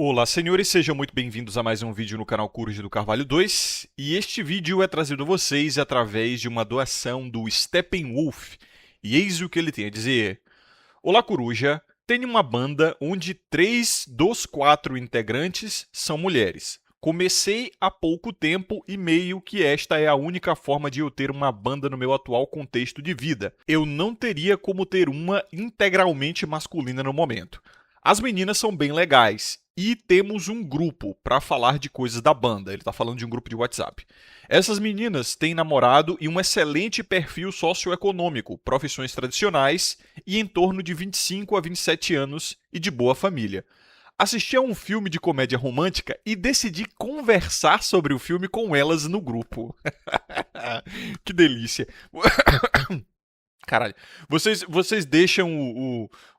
Olá, senhores, sejam muito bem-vindos a mais um vídeo no canal Coruja do Carvalho 2. E este vídeo é trazido a vocês através de uma doação do Steppenwolf. E eis o que ele tem a dizer. Olá, Coruja. Tenho uma banda onde 3 dos 4 integrantes são mulheres. Comecei há pouco tempo e meio que esta é a única forma de eu ter uma banda no meu atual contexto de vida. Eu não teria como ter uma integralmente masculina no momento. As meninas são bem legais e temos um grupo para falar de coisas da banda. Ele está falando de um grupo de WhatsApp. Essas meninas têm namorado e um excelente perfil socioeconômico, profissões tradicionais e em torno de 25 a 27 anos e de boa família. Assisti a um filme de comédia romântica e decidi conversar sobre o filme com elas no grupo. Que delícia. Caralho. Vocês deixam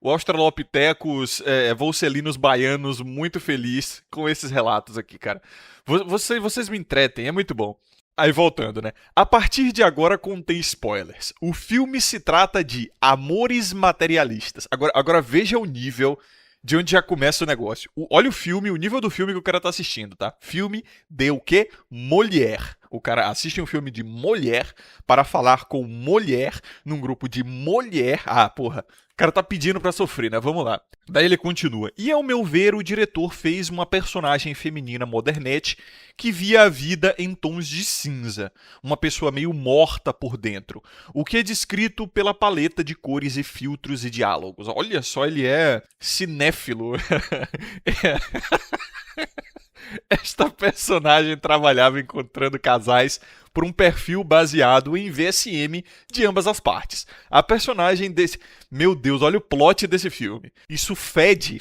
o Australopithecus Volcelinos baianos muito feliz com esses relatos aqui, cara. Vocês me entretem, é muito bom. Aí voltando, né? A partir de agora contém spoilers. O filme se trata de amores materialistas. Agora veja o nível de onde já começa o negócio. Olha o filme, o nível do filme que o cara tá assistindo, tá? Filme de o quê? Mulher. O cara assiste um filme de mulher para falar com mulher num grupo de mulher. Ah, porra. O cara tá pedindo pra sofrer, né? Vamos lá. Daí ele continua. E ao meu ver, o diretor fez uma personagem feminina modernete que via a vida em tons de cinza. Uma pessoa meio morta por dentro. O que é descrito pela paleta de cores e filtros e diálogos. Olha só, ele é cinéfilo. Esta personagem trabalhava encontrando casais por um perfil baseado em VSM de ambas as partes. A personagem desse... Meu Deus, olha o plot desse filme. Isso fede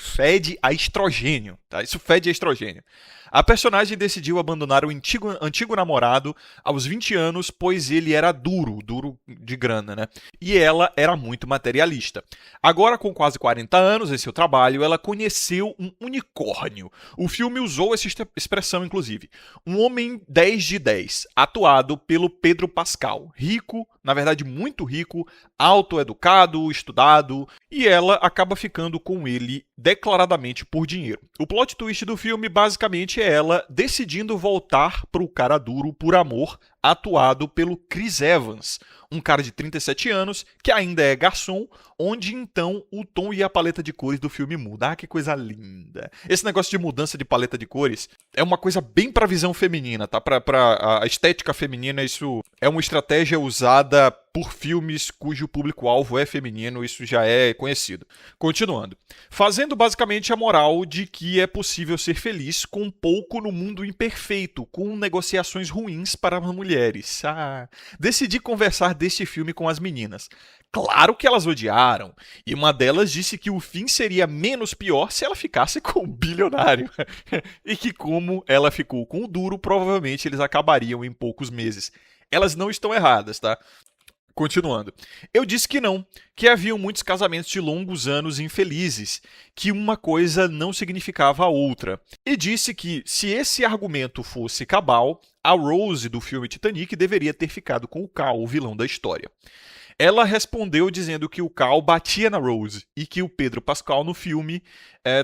a estrogênio, tá? Isso fede a estrogênio. A personagem decidiu abandonar o antigo namorado aos 20 anos, pois ele era duro de grana, né? E ela era muito materialista. Agora, com quase 40 anos em seu trabalho, ela conheceu um unicórnio. O filme usou essa expressão, inclusive. Um homem 10 de 10, atuado pelo Pedro Pascal. Rico, na verdade muito rico, autoeducado, estudado, e ela acaba ficando com ele declaradamente por dinheiro. O plot twist do filme basicamente é ela decidindo voltar pro cara duro por amor, atuado pelo Chris Evans, um cara de 37 anos que ainda é garçom, onde então o tom e a paleta de cores do filme muda. Ah, que coisa linda. Esse negócio de mudança de paleta de cores é uma coisa bem pra visão feminina, tá? Pra a estética feminina, isso é uma estratégia usada por filmes cujo público-alvo é feminino, isso já é conhecido. Continuando. Fazendo basicamente a moral de que é possível ser feliz com pouco no mundo imperfeito, com negociações ruins para as mulheres. Decidi conversar deste filme com as meninas. Claro que elas odiaram, e uma delas disse que o fim seria menos pior se ela ficasse com o bilionário. E que como ela ficou com o duro, provavelmente eles acabariam em poucos meses. Elas não estão erradas, tá? Continuando. Eu disse que não, que haviam muitos casamentos de longos anos infelizes, que uma coisa não significava a outra. E disse que, se esse argumento fosse cabal, a Rose do filme Titanic deveria ter ficado com o Cal, o vilão da história. Ela respondeu dizendo que o Cal batia na Rose e que o Pedro Pascal no filme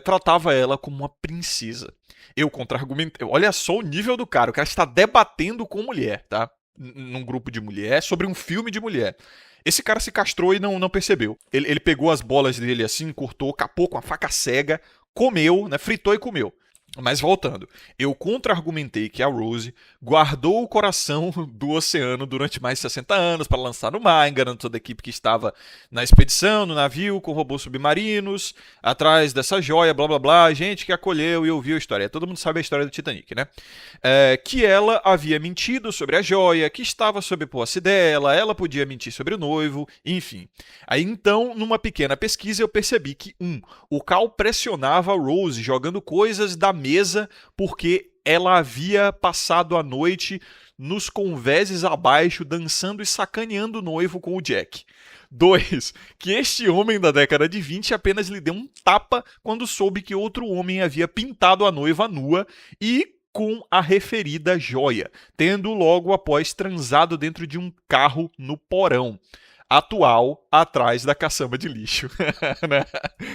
tratava ela como uma princesa. Eu contra-argumentei. Olha só o nível do cara. O cara está debatendo com mulher, tá? Num grupo de mulher, sobre um filme de mulher. Esse cara se castrou e não percebeu. Ele pegou as bolas dele assim, cortou, capou com a faca cega, comeu, né, fritou e comeu. Mas voltando, eu contra-argumentei que a Rose guardou o coração do oceano durante mais de 60 anos para lançar no mar, enganando toda a equipe que estava na expedição, no navio, com robôs submarinos, atrás dessa joia, blá blá blá, gente que acolheu e ouviu a história. Todo mundo sabe a história do Titanic, né? Que ela havia mentido sobre a joia, que estava sob posse dela, ela podia mentir sobre o noivo, enfim. Aí então, numa pequena pesquisa, eu percebi que, o Cal pressionava a Rose jogando coisas da mesa porque ela havia passado a noite nos convéses abaixo, dançando e sacaneando o noivo com o Jack. 2. Que este homem da década de 20 apenas lhe deu um tapa quando soube que outro homem havia pintado a noiva nua e com a referida joia, tendo logo após transado dentro de um carro no porão. atual atrás da caçamba de lixo. Né?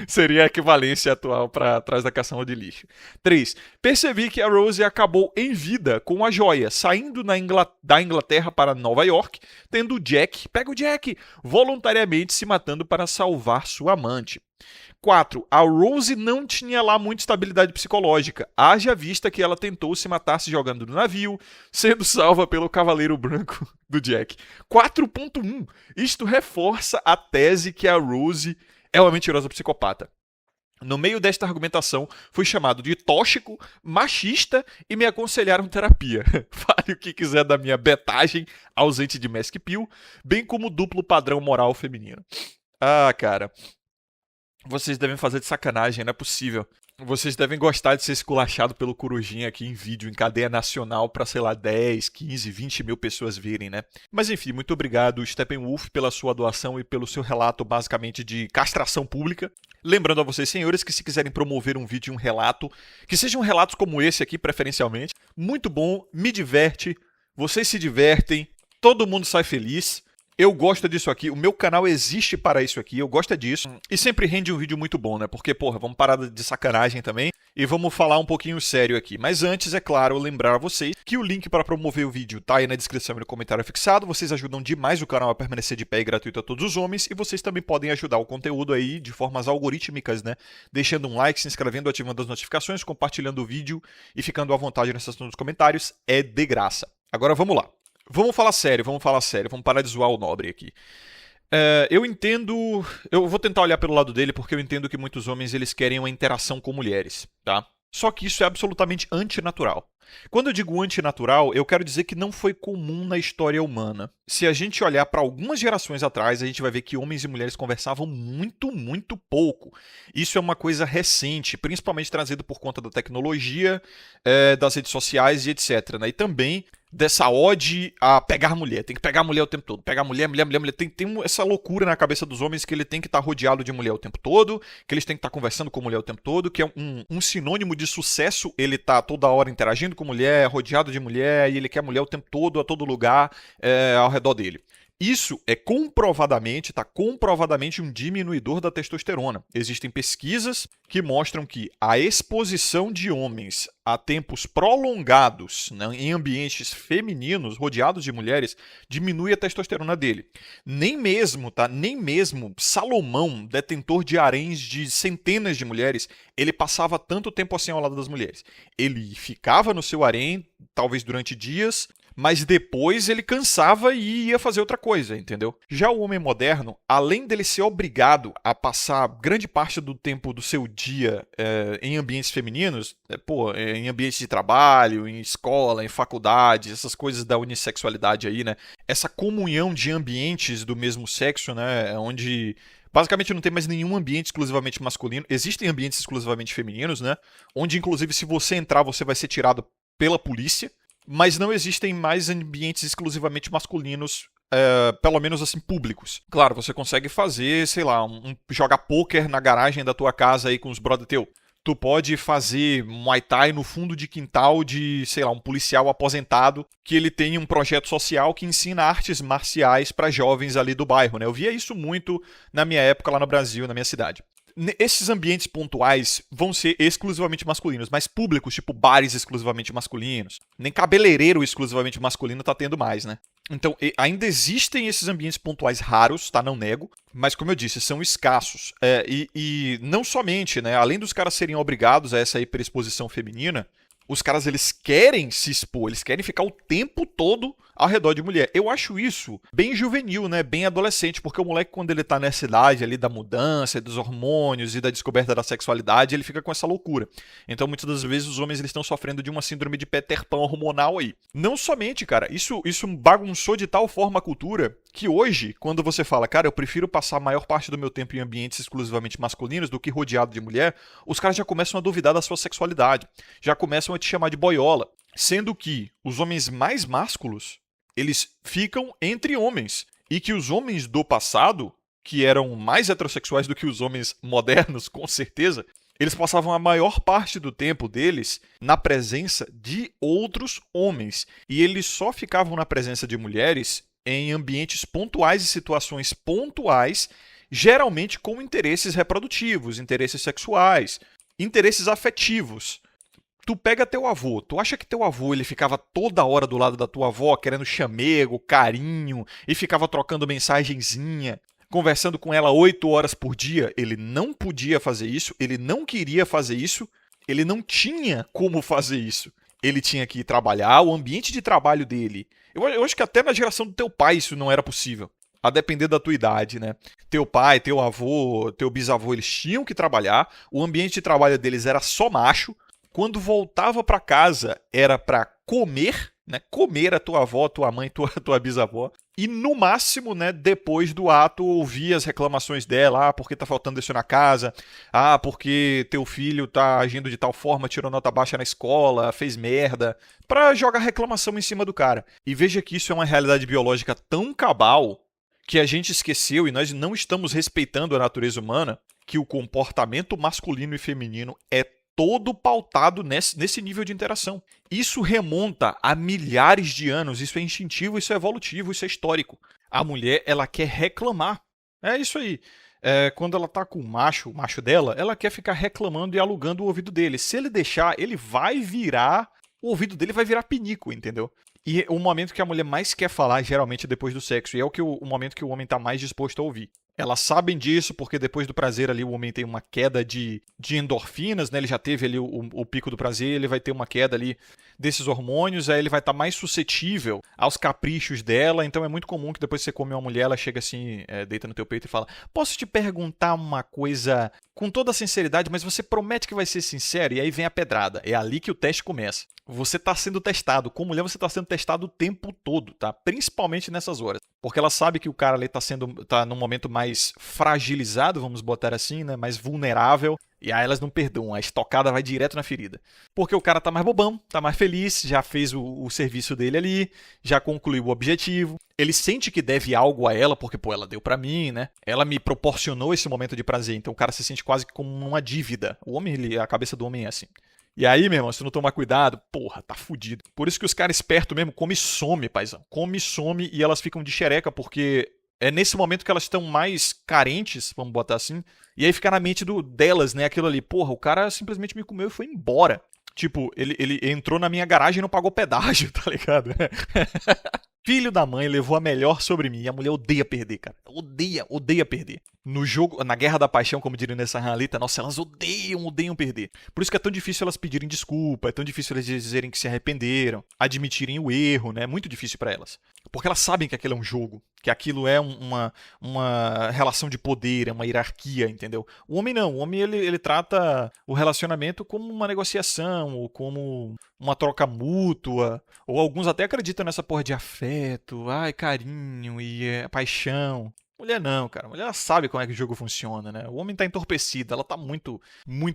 Seria a equivalência atual para trás da caçamba de lixo. 3. Percebi que a Rose acabou em vida com a joia, saindo da Inglaterra para Nova York, tendo Jack, pega o Jack, voluntariamente se matando para salvar sua amante. 4. A Rose não tinha lá muita estabilidade psicológica, haja vista que ela tentou se matar se jogando do navio, sendo salva pelo Cavaleiro Branco do Jack. 4.1. Isto reforça a tese que a Rose é uma mentirosa psicopata. No meio desta argumentação, fui chamado de tóxico, machista e me aconselharam terapia. Fale o que quiser da minha betagem ausente de mask pill, bem como duplo padrão moral feminino. Ah, cara... Vocês devem fazer de sacanagem, não é possível. Vocês devem gostar de ser esculachado pelo Corujinha aqui em vídeo, em cadeia nacional, pra, sei lá, 10, 15, 20 mil pessoas verem, né? Mas enfim, muito obrigado, Steppenwolf, pela sua doação e pelo seu relato, basicamente, de castração pública. Lembrando a vocês, senhores, que se quiserem promover um vídeo e um relato, que sejam relatos como esse aqui, preferencialmente, muito bom, me diverte, vocês se divertem, todo mundo sai feliz. Eu gosto disso aqui, o meu canal existe para isso aqui, eu gosto disso. E sempre rende um vídeo muito bom, né? Porque, porra, vamos parar de sacanagem também e vamos falar um pouquinho sério aqui. Mas antes, é claro, lembrar a vocês que o link para promover o vídeo tá aí na descrição e no comentário fixado. Vocês ajudam demais o canal a permanecer de pé e gratuito a todos os homens. E vocês também podem ajudar o conteúdo aí de formas algorítmicas, né? Deixando um like, se inscrevendo, ativando as notificações, compartilhando o vídeo e ficando à vontade na seção dos comentários. É de graça. Agora vamos lá. Vamos falar sério, vamos parar de zoar o Nobre aqui. Eu entendo... Eu vou tentar olhar pelo lado dele porque eu entendo que muitos homens eles querem uma interação com mulheres, tá? Só que isso é absolutamente antinatural. Quando eu digo antinatural, eu quero dizer que não foi comum na história humana. Se a gente olhar para algumas gerações atrás, a gente vai ver que homens e mulheres conversavam muito, muito pouco. Isso é uma coisa recente, principalmente trazido por conta da tecnologia, das redes sociais e etc. Né? E também dessa ode a pegar mulher. Tem que pegar mulher o tempo todo. Pegar mulher. Tem essa loucura na cabeça dos homens que ele tem que estar rodeado de mulher o tempo todo, que eles têm que estar conversando com mulher o tempo todo, que é um sinônimo de sucesso ele tá toda hora interagindo com mulher, rodeado de mulher, e ele quer mulher o tempo todo, a todo lugar, ao redor dele. Isso é comprovadamente um diminuidor da testosterona. Existem pesquisas que mostram que a exposição de homens a tempos prolongados, né, em ambientes femininos, rodeados de mulheres, diminui a testosterona dele. Nem mesmo Salomão, detentor de haréns de centenas de mulheres, ele passava tanto tempo assim ao lado das mulheres. Ele ficava no seu harém, talvez durante dias, mas depois ele cansava e ia fazer outra coisa, entendeu? Já o homem moderno, além dele ser obrigado a passar grande parte do tempo do seu dia em ambientes femininos, em ambientes de trabalho, em escola, em faculdade, essas coisas da unissexualidade aí, né? Essa comunhão de ambientes do mesmo sexo, né? Onde basicamente não tem mais nenhum ambiente exclusivamente masculino. Existem ambientes exclusivamente femininos, né? Onde, inclusive, se você entrar, você vai ser tirado pela polícia. Mas não existem mais ambientes exclusivamente masculinos, pelo menos assim, públicos. Claro, você consegue fazer, sei lá, jogar pôquer na garagem da tua casa aí com os brother teu. Tu pode fazer Muay Thai no fundo de quintal de, sei lá, um policial aposentado que ele tem um projeto social que ensina artes marciais para jovens ali do bairro, né? Eu via isso muito na minha época lá no Brasil, na minha cidade. Esses ambientes pontuais vão ser exclusivamente masculinos, mas públicos, tipo bares exclusivamente masculinos, nem cabeleireiro exclusivamente masculino tá tendo mais, né? Então, ainda existem esses ambientes pontuais raros, tá? Não nego, mas como eu disse, são escassos. E não somente, né? Além dos caras serem obrigados a essa hiperexposição feminina, os caras, eles querem se expor, eles querem ficar o tempo todo ao redor de mulher. Eu acho isso bem juvenil, né? Bem adolescente, porque o moleque, quando ele tá nessa idade ali da mudança, dos hormônios e da descoberta da sexualidade, ele fica com essa loucura. Então, muitas das vezes, os homens eles estão sofrendo de uma síndrome de Peter Pan hormonal aí. Não somente, cara, isso bagunçou de tal forma a cultura que hoje, quando você fala, cara, eu prefiro passar a maior parte do meu tempo em ambientes exclusivamente masculinos do que rodeado de mulher, os caras já começam a duvidar da sua sexualidade, já começam a te chamar de boiola. Sendo que os homens mais másculos, eles ficam entre homens. E que os homens do passado, que eram mais heterossexuais do que os homens modernos, com certeza, eles passavam a maior parte do tempo deles na presença de outros homens. E eles só ficavam na presença de mulheres em ambientes pontuais e situações pontuais, geralmente com interesses reprodutivos, interesses sexuais, interesses afetivos. Tu pega teu avô, tu acha que teu avô ele ficava toda hora do lado da tua avó, querendo chamego, carinho, e ficava trocando mensagenzinha, conversando com ela 8 horas por dia? Ele não podia fazer isso, ele não queria fazer isso, ele não tinha como fazer isso. Ele tinha que ir trabalhar, o ambiente de trabalho dele. Eu acho que até na geração do teu pai isso não era possível. A depender da tua idade, né? Teu pai, teu avô, teu bisavô, eles tinham que trabalhar, o ambiente de trabalho deles era só macho. Quando voltava para casa, era para comer, né? Comer a tua avó, tua mãe, tua bisavó. E no máximo, né, depois do ato, ouvir as reclamações dela. Ah, porque tá faltando isso na casa. Ah, porque teu filho tá agindo de tal forma, tirou nota baixa na escola, fez merda. Pra jogar reclamação em cima do cara. E veja que isso é uma realidade biológica tão cabal que a gente esqueceu e nós não estamos respeitando a natureza humana, que o comportamento masculino e feminino é todo pautado nesse nível de interação. Isso remonta a milhares de anos, isso é instintivo, isso é evolutivo, isso é histórico. A mulher, ela quer reclamar. É isso aí. Quando ela tá com o macho dela, ela quer ficar reclamando e alugando o ouvido dele. Se ele deixar, ele vai virar... O ouvido dele vai virar pinico, entendeu? E o momento que a mulher mais quer falar, geralmente, é depois do sexo. E é o momento que o homem tá mais disposto a ouvir. Elas sabem disso porque depois do prazer ali o homem tem uma queda de endorfinas, né? Ele já teve ali o pico do prazer, ele vai ter uma queda ali desses hormônios, aí ele vai estar mais suscetível aos caprichos dela. Então é muito comum que depois que você come uma mulher, ela chega assim, deita no teu peito e fala: posso te perguntar uma coisa com toda sinceridade, mas você promete que vai ser sincero? E aí vem a pedrada. É ali que o teste começa. Você está sendo testado. Como mulher, você está sendo testado o tempo todo, tá? Principalmente nessas horas. Porque ela sabe que o cara ali tá num momento mais fragilizado, vamos botar assim, né? Mais vulnerável. E aí elas não perdoam, a estocada vai direto na ferida. Porque o cara tá mais bobão, tá mais feliz, já fez o serviço dele ali, já concluiu o objetivo. Ele sente que deve algo a ela, porque, pô, ela deu pra mim, né? Ela me proporcionou esse momento de prazer. Então o cara se sente quase como uma dívida. O homem, a cabeça do homem é assim. E aí, meu irmão, se tu não tomar cuidado, porra, tá fudido. Por isso que os caras espertos mesmo come e some, paizão. Come e some e elas ficam de xereca, porque é nesse momento que elas estão mais carentes, vamos botar assim. E aí fica na mente delas, né, aquilo ali. Porra, o cara simplesmente me comeu e foi embora. Tipo, ele entrou na minha garagem e não pagou pedágio, tá ligado? Filho da mãe levou a melhor sobre mim. E a mulher odeia perder, cara. Odeia perder. No jogo, na Guerra da Paixão, como diria nessa ralita, nossa, elas odeiam perder. Por isso que é tão difícil elas pedirem desculpa, é tão difícil elas dizerem que se arrependeram, admitirem o erro, né? É muito difícil pra elas. Porque elas sabem que aquilo é um jogo, que aquilo é uma relação de poder, é uma hierarquia, entendeu? O homem não, o homem ele trata o relacionamento como uma negociação, ou como uma troca mútua, ou alguns até acreditam nessa porra de afeto, ai, carinho e paixão. Mulher não, cara. Mulher ela sabe como é que o jogo funciona, né? O homem tá entorpecido, ela tá muito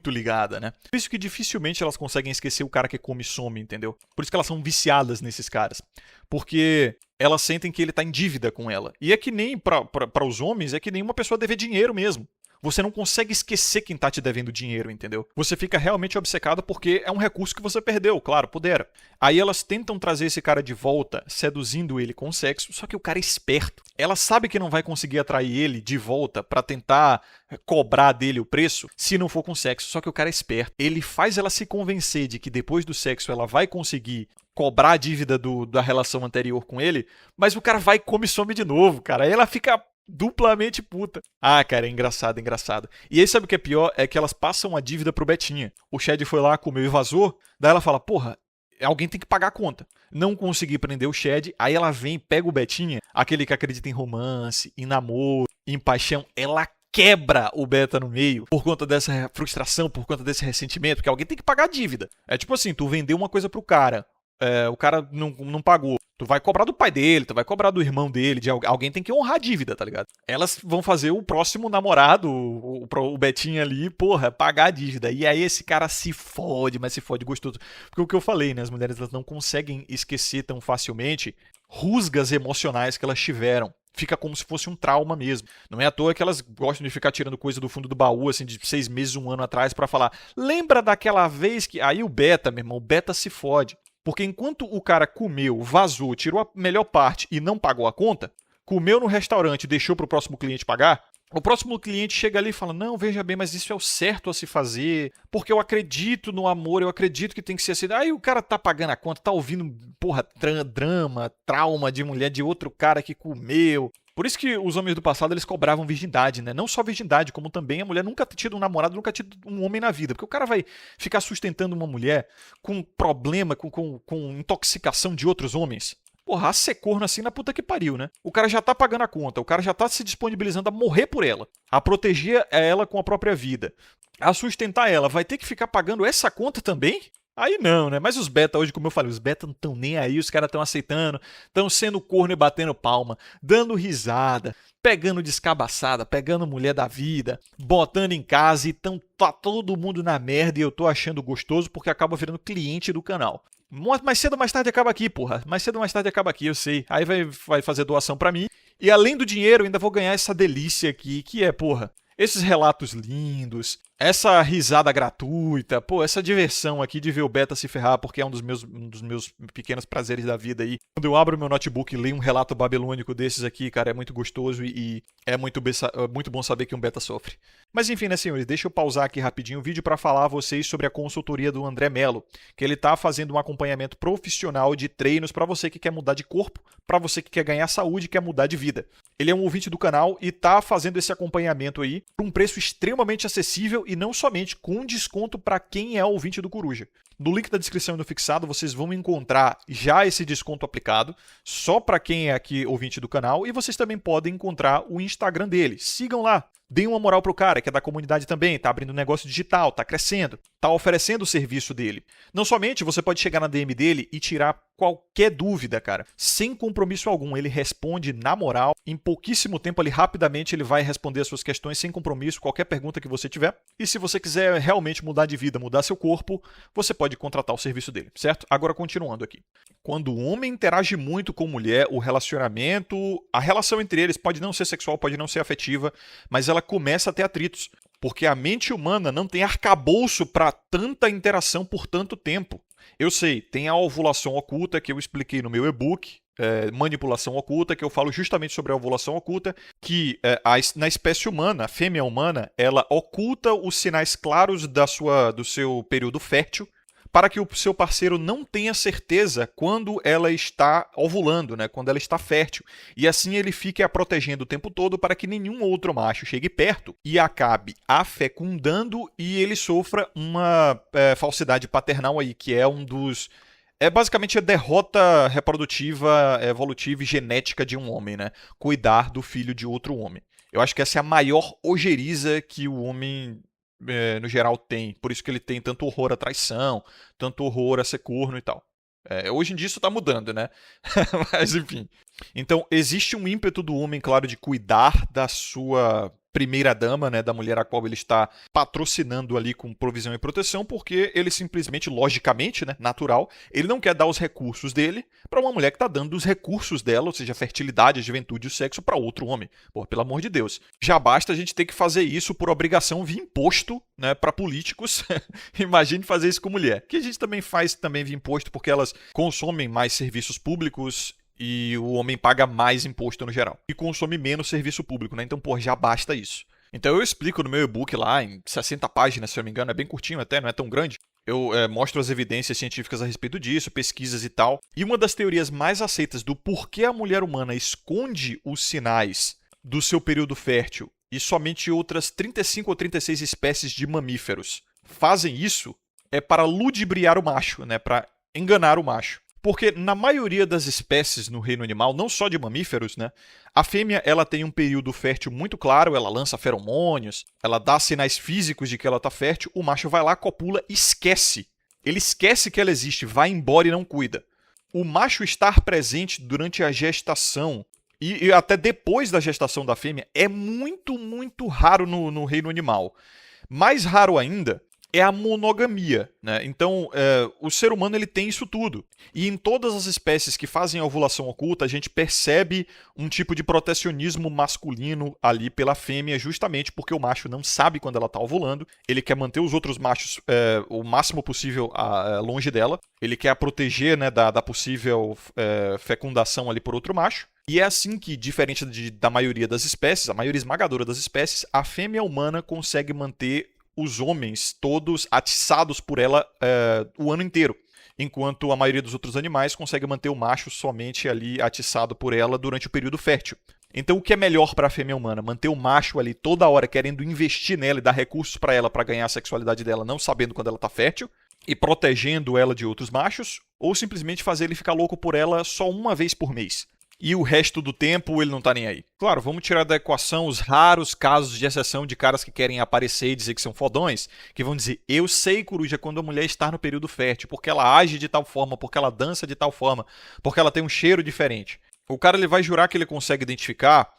ligada, né? Por isso que dificilmente elas conseguem esquecer o cara que come e some, entendeu? Por isso que elas são viciadas nesses caras. Porque elas sentem que ele tá em dívida com ela. E é que nem, pra os homens, é que nem uma pessoa dever dinheiro mesmo. Você não consegue esquecer quem tá te devendo dinheiro, entendeu? Você fica realmente obcecado porque é um recurso que você perdeu, claro, pudera. Aí elas tentam trazer esse cara de volta, seduzindo ele com sexo, só que o cara é esperto. Ela sabe que não vai conseguir atrair ele de volta pra tentar cobrar dele o preço se não for com sexo, só que o cara é esperto. Ele faz ela se convencer de que depois do sexo ela vai conseguir cobrar a dívida da relação anterior com ele, mas o cara vai e come e some de novo, cara. Aí ela fica duplamente puta. Ah, cara, é engraçado. E aí sabe o que é pior? É que elas passam a dívida pro Betinha. O Chad foi lá, comeu e vazou. Daí ela fala, porra, alguém tem que pagar a conta. Não consegui prender o Chad. Aí ela vem e pega o Betinha, aquele que acredita em romance, em namoro, em paixão. Ela quebra o Beta no meio por conta dessa frustração, por conta desse ressentimento, porque alguém tem que pagar a dívida. É tipo assim, tu vendeu uma coisa pro cara. O cara não pagou. Tu vai cobrar do pai dele, tu vai cobrar do irmão dele, de alguém tem que honrar a dívida, tá ligado? Elas vão fazer o próximo namorado, o Betinho ali, porra, pagar a dívida. E aí esse cara se fode, mas se fode gostoso. Porque o que eu falei, né? As mulheres elas não conseguem esquecer tão facilmente rusgas emocionais que elas tiveram. Fica como se fosse um trauma mesmo. Não é à toa que elas gostam de ficar tirando coisa do fundo do baú, assim, de 6 meses, 1 ano atrás, pra falar, lembra daquela vez que... Aí o Beta, meu irmão, o Beta se fode. Porque enquanto o cara comeu, vazou, tirou a melhor parte e não pagou a conta, comeu no restaurante e deixou para o próximo cliente pagar, o próximo cliente chega ali e fala, não, veja bem, mas isso é o certo a se fazer, porque eu acredito no amor, eu acredito que tem que ser assim. Aí o cara tá pagando a conta, tá ouvindo, porra, drama, trauma de mulher de outro cara que comeu. Por isso que os homens do passado, eles cobravam virgindade, né? Não só virgindade, como também a mulher nunca ter tido um namorado, nunca ter tido um homem na vida. Porque o cara vai ficar sustentando uma mulher com problema, com intoxicação de outros homens. Porra, a ser corno assim na puta que pariu, né? O cara já tá pagando a conta, o cara já tá se disponibilizando a morrer por ela, a proteger ela com a própria vida, a sustentar ela. Vai ter que ficar pagando essa conta também? Aí não, né? Mas os beta hoje, como eu falei, os beta não estão nem aí, os caras estão aceitando, estão sendo corno e batendo palma, dando risada, pegando descabaçada, pegando mulher da vida, botando em casa e tá todo mundo na merda e eu tô achando gostoso porque acaba virando cliente do canal. Mais cedo ou mais tarde acaba aqui, porra. Mais cedo ou mais tarde acaba aqui, eu sei. Aí vai fazer doação pra mim. E além do dinheiro, ainda vou ganhar essa delícia aqui, que é, porra, esses relatos lindos, essa risada gratuita, pô, essa diversão aqui de ver o Beta se ferrar, porque é um dos meus pequenos prazeres da vida aí. Quando eu abro meu notebook e leio um relato babilônico desses aqui, cara, é muito gostoso e é muito bom saber que um Beta sofre. Mas enfim, né, senhores, deixa eu pausar aqui rapidinho o vídeo para falar a vocês sobre a consultoria do André Mello, que ele tá fazendo um acompanhamento profissional de treinos para você que quer mudar de corpo, para você que quer ganhar saúde e quer mudar de vida. Ele é um ouvinte do canal e tá fazendo esse acompanhamento aí por um preço extremamente acessível e não somente com desconto para quem é ouvinte do Coruja. No link da descrição e no fixado vocês vão encontrar já esse desconto aplicado, só para quem é aqui ouvinte do canal, e vocês também podem encontrar o Instagram dele. Sigam lá, deem uma moral pro cara, que é da comunidade também, tá abrindo um negócio digital, tá crescendo, tá oferecendo o serviço dele. Não somente você pode chegar na DM dele e tirar qualquer dúvida, cara, sem compromisso algum. Ele responde na moral, em pouquíssimo tempo ali, rapidamente ele vai responder as suas questões sem compromisso, qualquer pergunta que você tiver. E se você quiser realmente mudar de vida, mudar seu corpo, você pode contratar o serviço dele, certo? Agora continuando aqui. Quando o homem interage muito com mulher, o relacionamento, a relação entre eles pode não ser sexual, pode não ser afetiva, mas ela começa a ter atritos, porque a mente humana não tem arcabouço para tanta interação por tanto tempo. Eu sei, tem a ovulação oculta que eu expliquei no meu e-book, manipulação oculta, que eu falo justamente sobre a ovulação oculta, que na espécie humana, a fêmea humana, ela oculta os sinais claros do seu período fértil, para que o seu parceiro não tenha certeza quando ela está ovulando, né? Quando ela está fértil. E assim ele fique a protegendo o tempo todo para que nenhum outro macho chegue perto e acabe a fecundando e ele sofra uma falsidade paternal aí, que é um dos... É basicamente a derrota reprodutiva, evolutiva e genética de um homem, né? Cuidar do filho de outro homem. Eu acho que essa é a maior ojeriza que o homem... no geral tem, por isso que ele tem tanto horror à traição, tanto horror a ser corno e tal. Hoje em dia isso tá mudando, né? Mas enfim. Então, existe um ímpeto do homem, claro, de cuidar da sua primeira dama, né, da mulher a qual ele está patrocinando ali com provisão e proteção, porque ele simplesmente, logicamente, né, natural, ele não quer dar os recursos dele para uma mulher que está dando os recursos dela, ou seja, a fertilidade, a juventude e o sexo para outro homem. Pô, pelo amor de Deus. Já basta a gente ter que fazer isso por obrigação via imposto, né, para políticos. Imagine fazer isso com mulher. Que a gente também faz também via imposto porque elas consomem mais serviços públicos e o homem paga mais imposto no geral. E consome menos serviço público, né? Então, pô, já basta isso. Então eu explico no meu e-book lá, em 60 páginas, se eu não me engano, é bem curtinho até, não é tão grande. Eu mostro as evidências científicas a respeito disso, pesquisas e tal. E uma das teorias mais aceitas do porquê a mulher humana esconde os sinais do seu período fértil e somente outras 35 ou 36 espécies de mamíferos fazem isso é para ludibriar o macho, né? Para enganar o macho. Porque na maioria das espécies no reino animal, não só de mamíferos, né, a fêmea ela tem um período fértil muito claro, ela lança feromônios, ela dá sinais físicos de que ela está fértil, o macho vai lá, copula e esquece. Ele esquece que ela existe, vai embora e não cuida. O macho estar presente durante a gestação e até depois da gestação da fêmea é muito, muito raro no reino animal. Mais raro ainda é a monogamia, né? Então, o ser humano ele tem isso tudo. E em todas as espécies que fazem a ovulação oculta, a gente percebe um tipo de protecionismo masculino ali pela fêmea, justamente porque o macho não sabe quando ela está ovulando, ele quer manter os outros machos o máximo possível longe dela, ele quer a proteger, né, da possível fecundação ali por outro macho. E é assim que, diferente da maioria das espécies, a maioria esmagadora das espécies, a fêmea humana consegue manter os homens todos atiçados por ela o ano inteiro, enquanto a maioria dos outros animais consegue manter o macho somente ali atiçado por ela durante o período fértil. Então, o que é melhor para a fêmea humana? Manter o macho ali toda hora querendo investir nela e dar recursos para ela para ganhar a sexualidade dela, não sabendo quando ela está fértil, e protegendo ela de outros machos, ou simplesmente fazer ele ficar louco por ela só uma vez por mês? E o resto do tempo ele não tá nem aí. Claro, vamos tirar da equação os raros casos de exceção de caras que querem aparecer e dizer que são fodões, que vão dizer, eu sei, coruja, quando a mulher está no período fértil, porque ela age de tal forma, porque ela dança de tal forma, porque ela tem um cheiro diferente. O cara ele vai jurar que ele consegue identificar,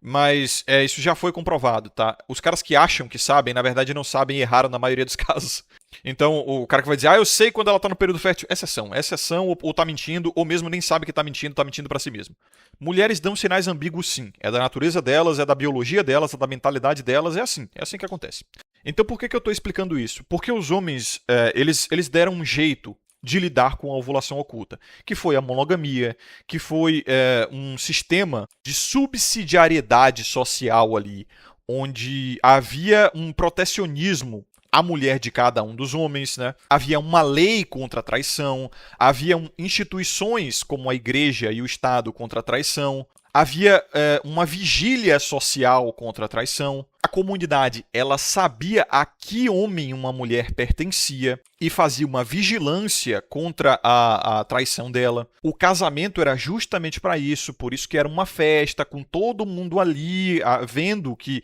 mas isso já foi comprovado, tá? Os caras que acham que sabem, na verdade não sabem e erraram na maioria dos casos. Então, o cara que vai dizer, eu sei quando ela tá no período fértil, exceção, ou tá mentindo, ou mesmo nem sabe que tá mentindo pra si mesmo. Mulheres dão sinais ambíguos sim, é da natureza delas, é da biologia delas, é da mentalidade delas, é assim que acontece. Então, por que eu tô explicando isso? Porque os homens, eles deram um jeito de lidar com a ovulação oculta, que foi a monogamia, que foi um sistema de subsidiariedade social ali, onde havia um protecionismo à mulher de cada um dos homens, né? Havia uma lei contra a traição, havia instituições como a igreja e o Estado contra a traição, havia uma vigília social contra a traição. A comunidade, ela sabia a que homem uma mulher pertencia e fazia uma vigilância contra a traição dela. O casamento era justamente para isso, por isso que era uma festa, com todo mundo ali vendo que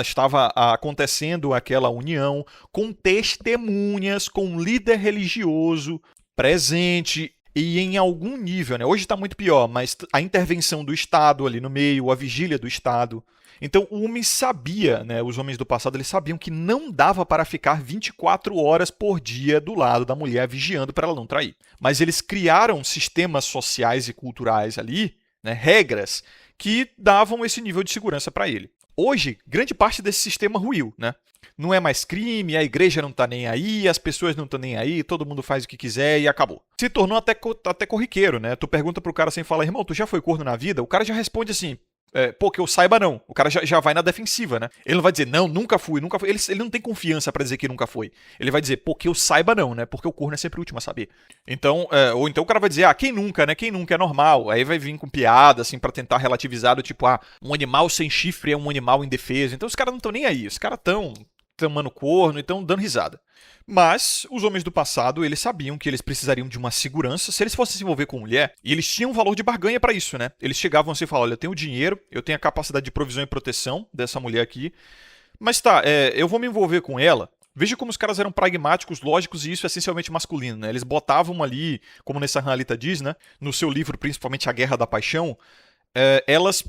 estava acontecendo aquela união, com testemunhas, com um líder religioso presente. E em algum nível, né? Hoje está muito pior, mas a intervenção do Estado ali no meio, a vigília do Estado. Então o homem sabia, né? Os homens do passado eles sabiam que não dava para ficar 24 horas por dia do lado da mulher vigiando para ela não trair. Mas eles criaram sistemas sociais e culturais ali, né? Regras que davam esse nível de segurança para ele. Hoje, grande parte desse sistema ruiu, né? Não é mais crime, a igreja não tá nem aí, as pessoas não estão nem aí, todo mundo faz o que quiser e acabou. Se tornou até corriqueiro, né? Tu pergunta pro cara sem falar, irmão, tu já foi corno na vida? O cara já responde assim, pô, que eu saiba não. O cara já vai na defensiva, né? Ele não vai dizer, não, nunca fui. Ele não tem confiança pra dizer que nunca foi. Ele vai dizer, pô, que eu saiba não, né? Porque o corno é sempre o último a saber. Então, ou então o cara vai dizer, quem nunca, né? Quem nunca é normal. Aí vai vir com piada, assim, pra tentar relativizar do tipo, um animal sem chifre é um animal indefeso. Então os caras não estão nem aí. Os caras estão tomando corno e estão dando risada. Mas os homens do passado, eles sabiam que eles precisariam de uma segurança se eles fossem se envolver com mulher, e eles tinham um valor de barganha para isso, né? Eles chegavam assim e falavam, olha, eu tenho dinheiro, eu tenho a capacidade de provisão e proteção dessa mulher aqui, mas tá, eu vou me envolver com ela. Veja como os caras eram pragmáticos, lógicos, e isso é essencialmente masculino, né? Eles botavam ali, como Nessa Halita diz, né? No seu livro, principalmente A Guerra da Paixão, elas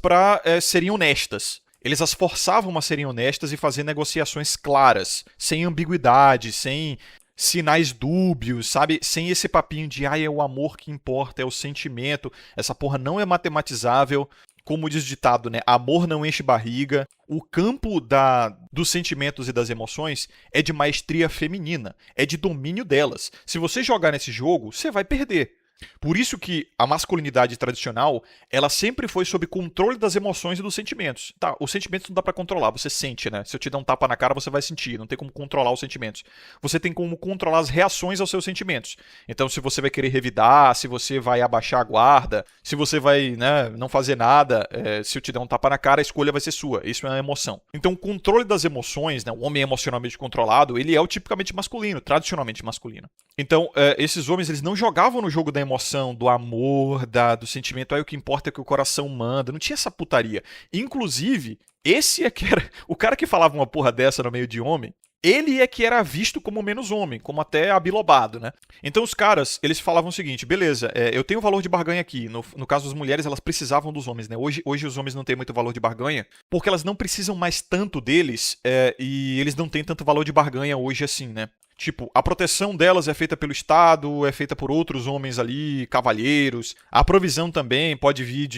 serem honestas. Eles as forçavam a serem honestas e fazer negociações claras, sem ambiguidade, sem sinais dúbios, sabe? Sem esse papinho de, é o amor que importa, é o sentimento, essa porra não é matematizável. Como diz o ditado, né? Amor não enche barriga. O campo dos sentimentos e das emoções é de maestria feminina, é de domínio delas. Se você jogar nesse jogo, você vai perder. Por isso que a masculinidade tradicional, ela sempre foi sob controle das emoções e dos sentimentos. Tá, os sentimentos não dá pra controlar, você sente, né? Se eu te der um tapa na cara, você vai sentir, não tem como controlar os sentimentos. Você tem como controlar as reações aos seus sentimentos. Então, se você vai querer revidar, se você vai abaixar a guarda, se você vai, né, não fazer nada, se eu te der um tapa na cara, a escolha vai ser sua. Isso é uma emoção. Então, o controle das emoções, né, o homem emocionalmente controlado, ele é o tipicamente masculino, tradicionalmente masculino. Então, esses homens, eles não jogavam no jogo da emoção, do amor, do sentimento. Aí o que importa é que o coração manda. Não tinha essa putaria. Inclusive, esse é que era... O cara que falava uma porra dessa no meio de homem, ele é que era visto como menos homem, como até abilobado, né? Então os caras, eles falavam o seguinte, beleza, eu tenho valor de barganha aqui. No caso das mulheres, elas precisavam dos homens, né? Hoje os homens não têm muito valor de barganha, porque elas não precisam mais tanto deles, e eles não têm tanto valor de barganha hoje assim, né? Tipo, a proteção delas é feita pelo Estado, é feita por outros homens ali, cavalheiros. A provisão também pode vir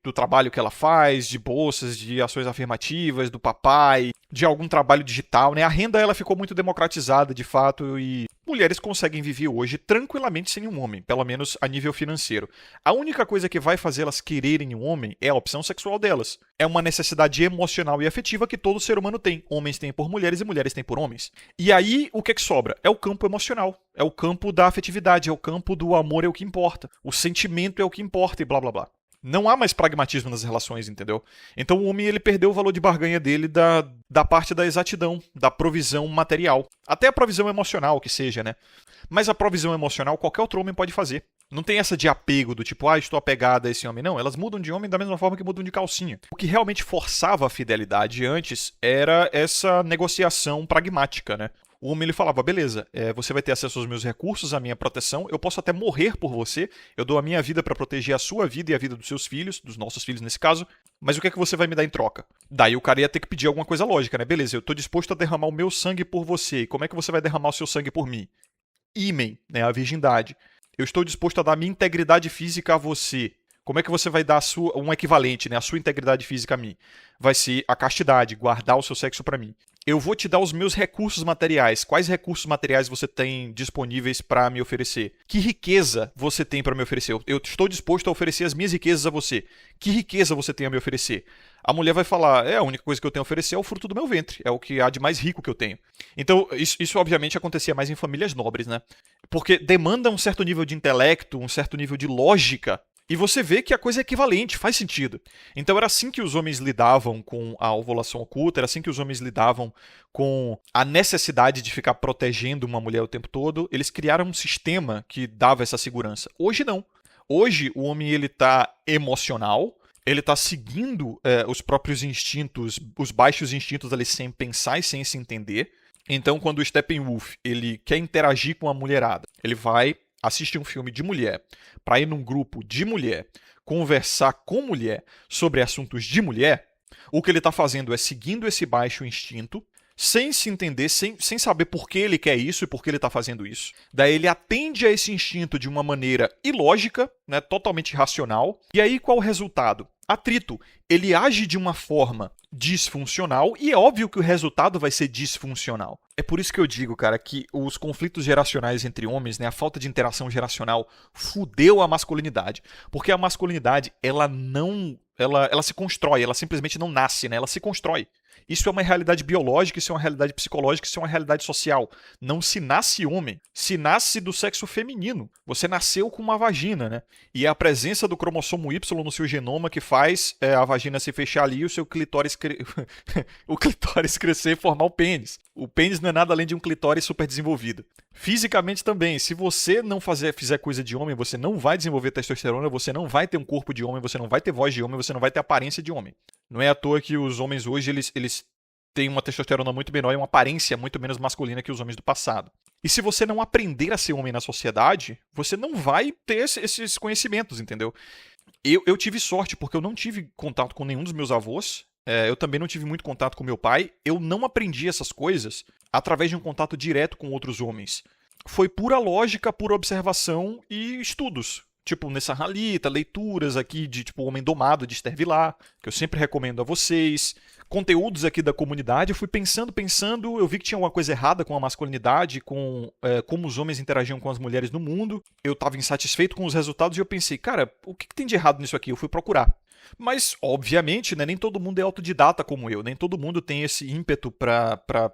do trabalho que ela faz, de bolsas, de ações afirmativas, do papai, de algum trabalho digital, né? A renda ela ficou muito democratizada, de fato, e mulheres conseguem viver hoje tranquilamente sem um homem, pelo menos a nível financeiro. A única coisa que vai fazer elas quererem um homem é a opção sexual delas. É uma necessidade emocional e afetiva que todo ser humano tem. Homens têm por mulheres e mulheres têm por homens. E aí, o que é que sobra? É o campo emocional. É o campo da afetividade, é o campo do amor, é o que importa. O sentimento é o que importa e blá blá blá. Não há mais pragmatismo nas relações, entendeu? Então o homem ele perdeu o valor de barganha dele da parte da exatidão, da provisão material. Até a provisão emocional, que seja, né? Mas a provisão emocional qualquer outro homem pode fazer. Não tem essa de apego do tipo, estou apegada a esse homem. Não, elas mudam de homem da mesma forma que mudam de calcinha. O que realmente forçava a fidelidade antes era essa negociação pragmática, né? O homem ele falava, beleza, você vai ter acesso aos meus recursos, à minha proteção, eu posso até morrer por você, eu dou a minha vida para proteger a sua vida e a vida dos seus filhos, dos nossos filhos nesse caso, mas o que é que você vai me dar em troca? Daí o cara ia ter que pedir alguma coisa lógica, né? Beleza, eu tô disposto a derramar o meu sangue por você, e como é que você vai derramar o seu sangue por mim? Ímen, né, a virgindade. Eu estou disposto a dar minha integridade física a você. Como é que você vai dar um equivalente, né, a sua integridade física a mim? Vai ser a castidade, guardar o seu sexo para mim. Eu vou te dar os meus recursos materiais. Quais recursos materiais você tem disponíveis para me oferecer? Que riqueza você tem para me oferecer? Eu estou disposto a oferecer as minhas riquezas a você. Que riqueza você tem a me oferecer? A mulher vai falar, a única coisa que eu tenho a oferecer é o fruto do meu ventre. É o que há de mais rico que eu tenho. Então, isso obviamente acontecia mais em famílias nobres, né? Porque demanda um certo nível de intelecto, um certo nível de lógica. E você vê que a coisa é equivalente, faz sentido. Então era assim que os homens lidavam com a ovulação oculta, era assim que os homens lidavam com a necessidade de ficar protegendo uma mulher o tempo todo. Eles criaram um sistema que dava essa segurança. Hoje não. Hoje o homem ele tá emocional, ele tá seguindo os próprios instintos, os baixos instintos ali sem pensar e sem se entender. Então quando o Steppenwolf ele quer interagir com a mulherada, ele vai assistir um filme de mulher, para ir num grupo de mulher, conversar com mulher sobre assuntos de mulher, o que ele está fazendo é seguindo esse baixo instinto, sem se entender, sem saber por que ele quer isso e por que ele está fazendo isso. Daí ele atende a esse instinto de uma maneira ilógica, né, totalmente irracional. E aí qual o resultado? Atrito. Ele age de uma forma disfuncional e é óbvio que o resultado vai ser disfuncional. É por isso que eu digo, cara, que os conflitos geracionais entre homens, né, a falta de interação geracional fudeu a masculinidade. Porque a masculinidade, ela se constrói, ela simplesmente não nasce, né? Ela se constrói. Isso é uma realidade biológica, isso é uma realidade psicológica, isso é uma realidade social. Não se nasce homem, se nasce do sexo feminino. Você nasceu com uma vagina, né? E é a presença do cromossomo Y no seu genoma que faz a vagina se fechar ali e o seu clitóris, o clitóris crescer e formar o pênis. O pênis não é nada além de um clitóris super desenvolvido. Fisicamente também, se você não fizer coisa de homem, você não vai desenvolver testosterona, você não vai ter um corpo de homem, você não vai ter voz de homem, você não vai ter aparência de homem. Não é à toa que os homens hoje, eles têm uma testosterona muito menor e uma aparência muito menos masculina que os homens do passado. E se você não aprender a ser homem na sociedade, você não vai ter esses conhecimentos, entendeu? Eu tive sorte, porque eu não tive contato com nenhum dos meus avós, eu também não tive muito contato com meu pai, eu não aprendi essas coisas através de um contato direto com outros homens. Foi pura lógica, pura observação e estudos. Tipo, nessa Halita, leituras aqui de tipo Homem Domado, de Esther Vilar, que eu sempre recomendo a vocês. Conteúdos aqui da comunidade, eu fui pensando, eu vi que tinha alguma coisa errada com a masculinidade, com como os homens interagiam com as mulheres no mundo. Eu estava insatisfeito com os resultados e eu pensei, cara, o que tem de errado nisso aqui? Eu fui procurar. Mas, obviamente, né, nem todo mundo é autodidata como eu, nem todo mundo tem esse ímpeto para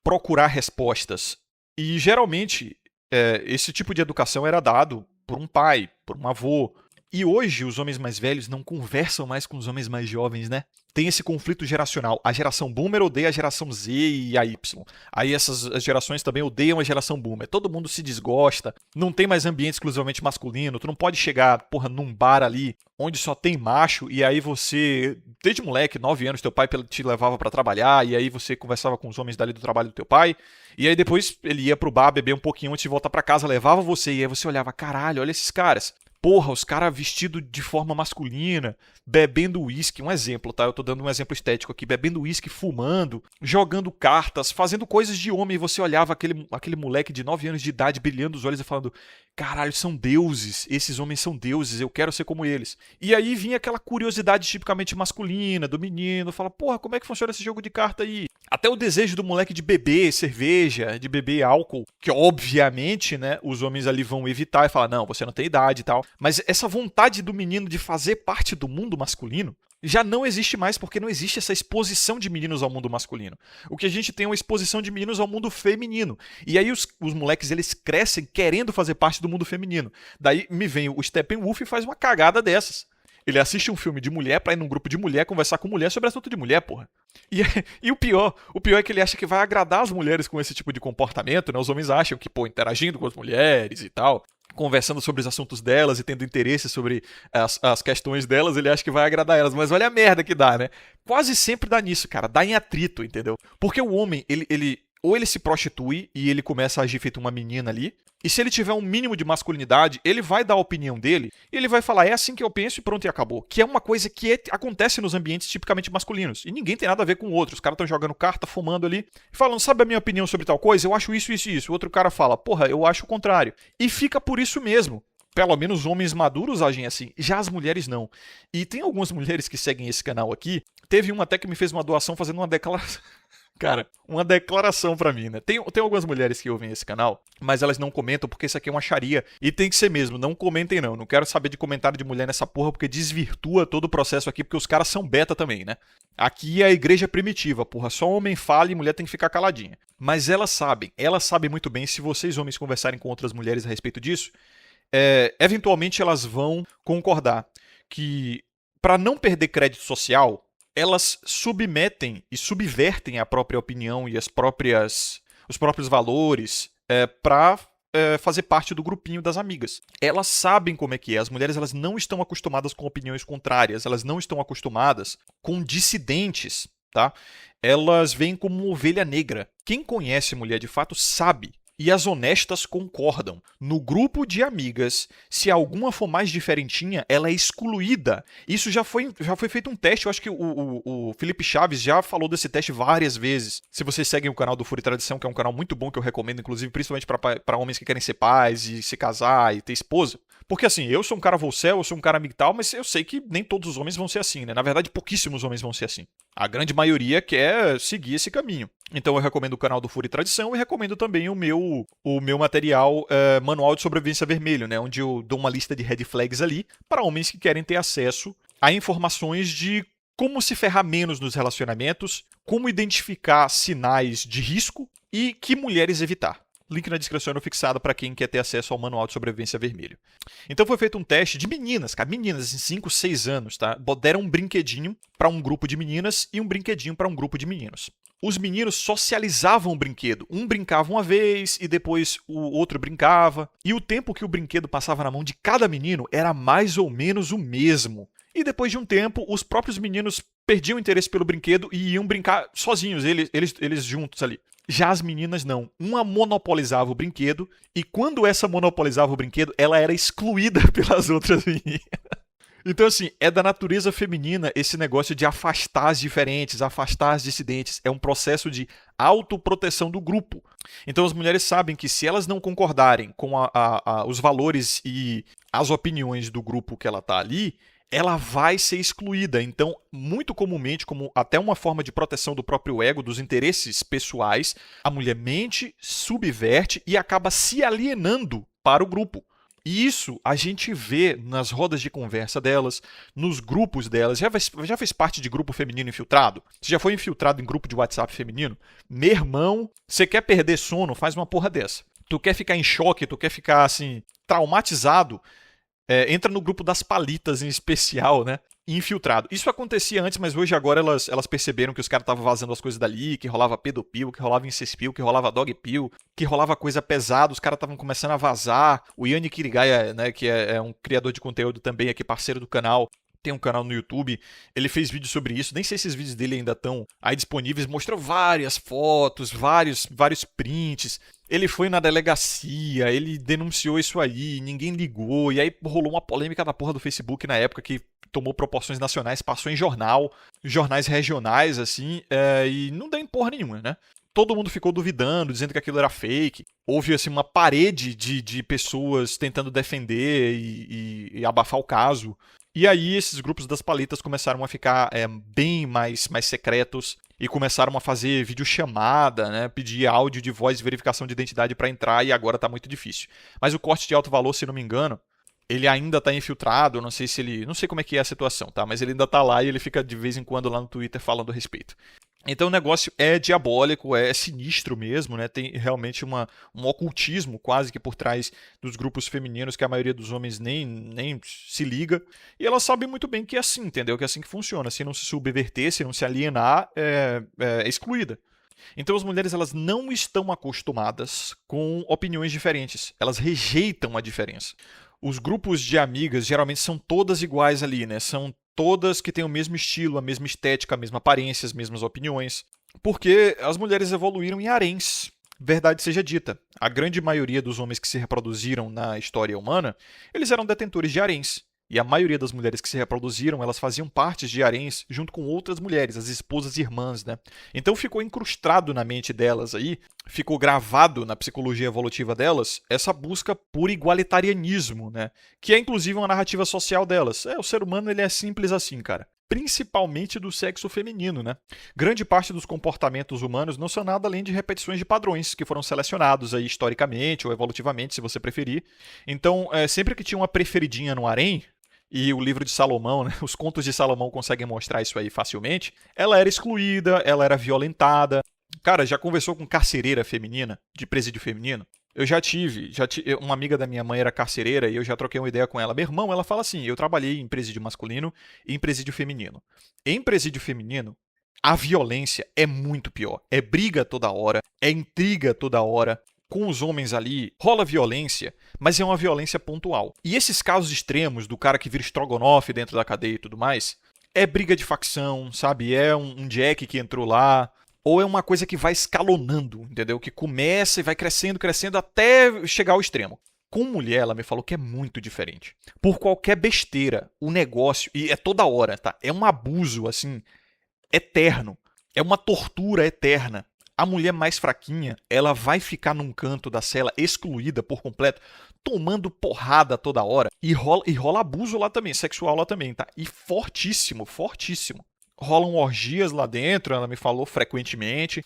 procurar respostas. E, geralmente, esse tipo de educação era dado por um pai, por um avô. E hoje os homens mais velhos não conversam mais com os homens mais jovens, né? Tem esse conflito geracional. A geração Boomer odeia a geração Z e a Y. Aí essas gerações também odeiam a geração Boomer. Todo mundo se desgosta. Não tem mais ambiente exclusivamente masculino. Tu não pode chegar, num bar ali onde só tem macho e aí você, desde moleque, 9 anos, teu pai te levava pra trabalhar e aí você conversava com os homens dali do trabalho do teu pai. E aí depois ele ia pro bar beber um pouquinho antes de voltar pra casa, levava você e aí você olhava, caralho, olha esses caras. porra, os caras vestidos de forma masculina, bebendo uísque, um exemplo, tá? Eu tô dando um exemplo estético aqui, bebendo uísque, fumando, jogando cartas, fazendo coisas de homem, e você olhava aquele moleque de 9 anos de idade brilhando os olhos e falando, caralho, são deuses, esses homens são deuses, eu quero ser como eles. E aí vinha aquela curiosidade tipicamente masculina do menino, fala, porra, como é que funciona esse jogo de carta aí? Até o desejo do moleque de beber cerveja, de beber álcool, que obviamente, né, os homens ali vão evitar e falar, não, você não tem idade e tal. Mas essa vontade do menino de fazer parte do mundo masculino já não existe mais, porque não existe essa exposição de meninos ao mundo masculino. O que a gente tem é uma exposição de meninos ao mundo feminino. E aí os moleques, eles crescem querendo fazer parte do mundo feminino. Daí me vem o Steppenwolf e faz uma cagada dessas. Ele assiste um filme de mulher pra ir num grupo de mulher conversar com mulher sobre assunto de mulher, porra. E o pior é que ele acha que vai agradar as mulheres com esse tipo de comportamento, né? Os homens acham que, pô, interagindo com as mulheres e tal, conversando sobre os assuntos delas e tendo interesse sobre as questões delas, ele acha que vai agradar elas. Mas olha a merda que dá, né? Quase sempre dá nisso, cara. Dá em atrito, entendeu? Porque o homem, ou ele se prostitui e ele começa a agir feito uma menina ali, e se ele tiver um mínimo de masculinidade, ele vai dar a opinião dele, e ele vai falar, é assim que eu penso e pronto, e acabou. Que é uma coisa que acontece nos ambientes tipicamente masculinos, e ninguém tem nada a ver com o outro. Os caras estão jogando carta, fumando ali, falando, sabe a minha opinião sobre tal coisa? Eu acho isso, isso e isso. O outro cara fala, porra, eu acho o contrário. E fica por isso mesmo. Pelo menos homens maduros agem assim, já as mulheres não. E tem algumas mulheres que seguem esse canal aqui, teve uma até que me fez uma doação fazendo uma declaração. Cara, uma declaração pra mim, né? Tem algumas mulheres que ouvem esse canal, mas elas não comentam porque isso aqui é uma xaria. E tem que ser mesmo, não comentem não. Não quero saber de comentário de mulher nessa porra porque desvirtua todo o processo aqui, porque os caras são beta também, né? Aqui é a igreja primitiva, porra. Só homem fala e mulher tem que ficar caladinha. Mas elas sabem muito bem, se vocês homens conversarem com outras mulheres a respeito disso, eventualmente elas vão concordar que, pra não perder crédito social, elas submetem e subvertem a própria opinião e os próprios valores para fazer parte do grupinho das amigas. Elas sabem como é que é. As mulheres, elas não estão acostumadas com opiniões contrárias, elas não estão acostumadas com dissidentes, tá? Elas veem como uma ovelha negra. Quem conhece mulher de fato sabe. E as honestas concordam. No grupo de amigas, se alguma for mais diferentinha, ela é excluída. Isso já foi feito um teste. Eu acho que o Felipe Chaves já falou desse teste várias vezes. Se vocês seguem o canal do Fúria e Tradição, que é um canal muito bom que eu recomendo, inclusive, principalmente para homens que querem ser pais e se casar e ter esposa. Porque assim, eu sou um cara volcel, eu sou um cara migtal, mas eu sei que nem todos os homens vão ser assim, né? Na verdade, pouquíssimos homens vão ser assim. A grande maioria quer seguir esse caminho. Então eu recomendo o canal do Fúria e Tradição e recomendo também o meu material Manual de Sobrevivência Vermelho, né? Onde eu dou uma lista de red flags ali para homens que querem ter acesso a informações de como se ferrar menos nos relacionamentos, como identificar sinais de risco e que mulheres evitar. Link na descrição fixado para quem quer ter acesso ao Manual de Sobrevivência Vermelho. Então foi feito um teste de meninas, cara, meninas de 5, 6 anos, tá? Deram um brinquedinho para um grupo de meninas e um brinquedinho para um grupo de meninos. Os meninos socializavam o brinquedo. Um brincava uma vez e depois o outro brincava. E o tempo que o brinquedo passava na mão de cada menino era mais ou menos o mesmo. E depois de um tempo, os próprios meninos perdiam interesse pelo brinquedo e iam brincar sozinhos, eles juntos ali. Já as meninas não. Uma monopolizava o brinquedo e quando essa monopolizava o brinquedo, ela era excluída pelas outras meninas. Então, assim, é da natureza feminina esse negócio de afastar as diferentes, afastar as dissidentes. É um processo de autoproteção do grupo. Então, as mulheres sabem que se elas não concordarem com os valores e as opiniões do grupo que ela tá ali, ela vai ser excluída. Então, muito comumente, como até uma forma de proteção do próprio ego, dos interesses pessoais, a mulher mente, subverte e acaba se alienando para o grupo. E isso a gente vê nas rodas de conversa delas, nos grupos delas. Já fez parte de grupo feminino infiltrado? Você já foi infiltrado em grupo de WhatsApp feminino? Meu irmão, você quer perder sono? Faz uma porra dessa. Tu quer ficar em choque? Tu quer ficar, assim, traumatizado? Entra no grupo das palitas em especial, né? Infiltrado. Isso acontecia antes, mas hoje agora elas perceberam que os caras estavam vazando as coisas dali, que rolava pedopil, que rolava incespil, que rolava dogpil, que rolava coisa pesada, os caras estavam começando a vazar. O Yanni Kirigaya, né, que é um criador de conteúdo também aqui, parceiro do canal, tem um canal no YouTube, ele fez vídeo sobre isso, nem sei se esses vídeos dele ainda estão aí disponíveis, mostrou várias fotos, vários prints. Ele foi na delegacia, ele denunciou isso aí, ninguém ligou, e aí rolou uma polêmica da porra do Facebook na época que tomou proporções nacionais, passou em jornais regionais, assim, e não deu em porra nenhuma, né? Todo mundo ficou duvidando, dizendo que aquilo era fake. Houve assim, uma parede de pessoas tentando defender e abafar o caso. E aí esses grupos das paletas começaram a ficar bem mais secretos e começaram a fazer videochamada, né? Pedir áudio de voz e verificação de identidade para entrar e agora está muito difícil. Mas o corte de alto valor, se não me engano, ele ainda está infiltrado, não sei se ele, não sei como é que é a situação, tá? Mas ele ainda está lá e ele fica de vez em quando lá no Twitter falando a respeito. Então o negócio é diabólico, é sinistro mesmo, né? Tem realmente um ocultismo quase que por trás dos grupos femininos que a maioria dos homens nem se liga. E elas sabem muito bem que é assim, entendeu? Que é assim que funciona. Se não se subverter, se não se alienar, é excluída. Então as mulheres elas não estão acostumadas com opiniões diferentes. Elas rejeitam a diferença. Os grupos de amigas geralmente são todas iguais ali, né? São todas que têm o mesmo estilo, a mesma estética, a mesma aparência, as mesmas opiniões. Porque as mulheres evoluíram em haréns. Verdade seja dita, a grande maioria dos homens que se reproduziram na história humana, eles eram detentores de haréns. E a maioria das mulheres que se reproduziram, elas faziam parte de haréns junto com outras mulheres, as esposas irmãs, né? Então ficou incrustado na mente delas aí, ficou gravado na psicologia evolutiva delas, essa busca por igualitarianismo, né? Que é inclusive uma narrativa social delas. O ser humano ele é simples assim, cara. Principalmente do sexo feminino, né? Grande parte dos comportamentos humanos não são nada além de repetições de padrões que foram selecionados aí historicamente ou evolutivamente, se você preferir. Então, sempre que tinha uma preferidinha no harém, e o livro de Salomão, né, os contos de Salomão conseguem mostrar isso aí facilmente, ela era excluída, ela era violentada. Cara, já conversou com carcereira feminina, de presídio feminino? Eu já tive, uma amiga da minha mãe era carcereira e eu já troquei uma ideia com ela. Meu irmão, ela fala assim, eu trabalhei em presídio masculino e em presídio feminino. Em presídio feminino, a violência é muito pior. É briga toda hora, é intriga toda hora. Com os homens ali, rola violência, mas é uma violência pontual. E esses casos extremos do cara que vira estrogonofe dentro da cadeia e tudo mais, é briga de facção, sabe? É um Jack que entrou lá, ou é uma coisa que vai escalonando, entendeu? Que começa e vai crescendo, crescendo até chegar ao extremo. Com mulher, ela me falou que é muito diferente. Por qualquer besteira, o negócio, e é toda hora, tá? É um abuso, assim, eterno. É uma tortura eterna. A mulher mais fraquinha, ela vai ficar num canto da cela, excluída por completo, tomando porrada toda hora. E rola abuso lá também, sexual lá também, tá? E fortíssimo, fortíssimo. Rolam orgias lá dentro, ela me falou frequentemente,